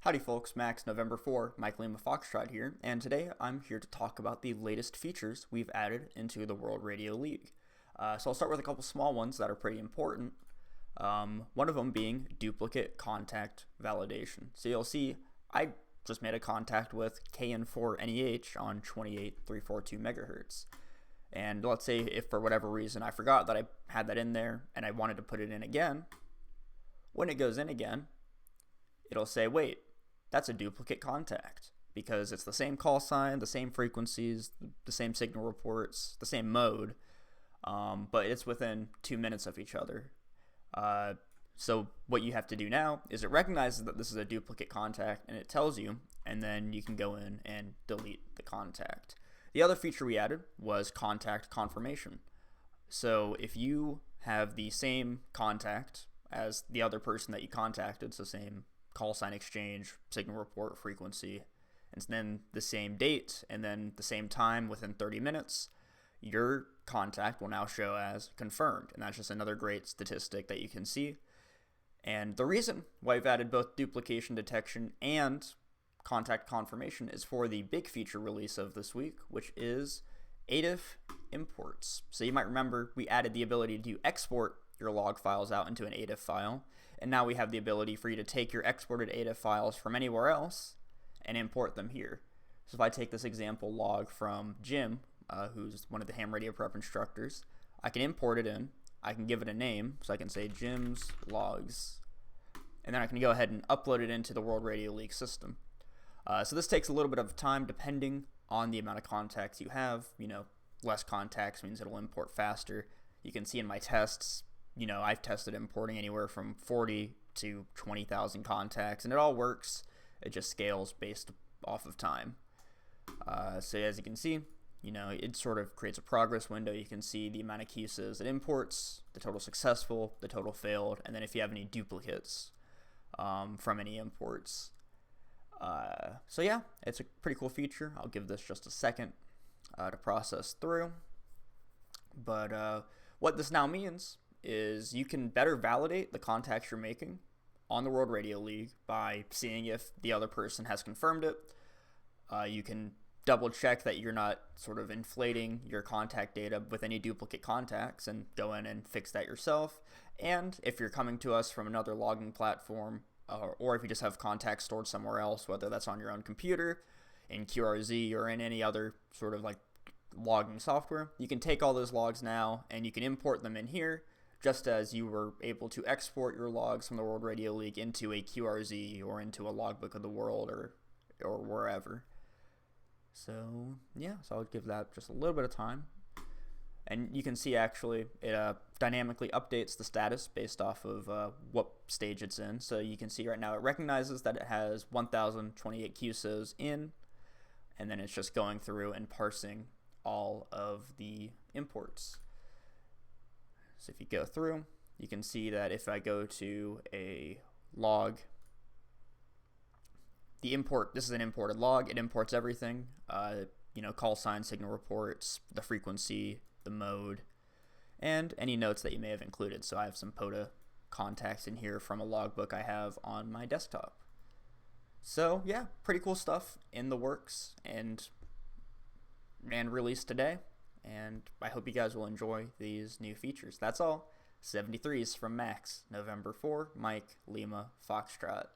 Howdy folks, Max November 4, Mike Lima Foxtrot here, and today I'm here to talk about the latest features we've added into the World Radio League. So I'll start with a couple small ones that are pretty important. One of them being duplicate contact validation. So you'll see I just made a contact with KN4NEH on 28342 megahertz. And let's say if for whatever reason I forgot that I had that in there and I wanted to put it in again, when it goes in again, it'll say, wait, that's a duplicate contact because it's the same call sign, the same frequencies, the same signal reports, the same mode, but it's within 2 minutes of each other. So what you have to do now is it recognizes that this is a duplicate contact and it tells you, and then you can go in and delete the contact. The other feature we added was contact confirmation. So if you have the same contact as the other person that you contacted, so same call sign exchange, signal report, frequency, and then the same date, and then the same time within 30 minutes, your contact will now show as confirmed. And that's just another great statistic that you can see. And the reason why we've added both duplication detection and contact confirmation is for the big feature release of this week, which is ADIF imports. So you might remember we added the ability to export your log files out into an ADIF file, and now we have the ability for you to take your exported ADIF files from anywhere else and import them here. So if I take this example log from Jim, who's one of the ham radio prep instructors, I can import it in, I can give it a name, so I can say Jim's logs, and then I can go ahead and upload it into the World Radio League system. So this takes a little bit of time depending on the amount of contacts you have. Less contacts means it'll import faster. You can see in my tests, I've tested importing anywhere from 40 to 20,000 contacts, and it all works. It just scales based off of time. So as you can see, it sort of creates a progress window. You can see the amount of cases it imports, the total successful, the total failed, and then if you have any duplicates from any imports. So yeah, it's a pretty cool feature. I'll give this just a second to process through. But what this now means is you can better validate the contacts you're making on the World Radio League by seeing if the other person has confirmed it. You can double check that you're not sort of inflating your contact data with any duplicate contacts and go in and fix that yourself. And if you're coming to us from another logging platform, or if you just have contacts stored somewhere else, whether that's on your own computer, in QRZ, or in any other sort of like logging software, you can take all those logs now and you can import them in here, just as you were able to export your logs from the World Radio League into a QRZ or into a logbook of the world or wherever. So yeah, so I'll give that just a little bit of time. And you can see actually it dynamically updates the status based off of what stage it's in. So you can see right now it recognizes that it has 1028 QSOs in, and then it's just going through and parsing all of the imports. So if you go through, you can see that if I go to a log, this is an imported log, it imports everything, call sign, signal reports, the frequency, the mode, and any notes that you may have included. So I have some POTA contacts in here from a logbook I have on my desktop. So yeah, pretty cool stuff in the works and released today. And I hope you guys will enjoy these new features. That's all. 73s from Max, November 4, Mike, Lima, Foxtrot.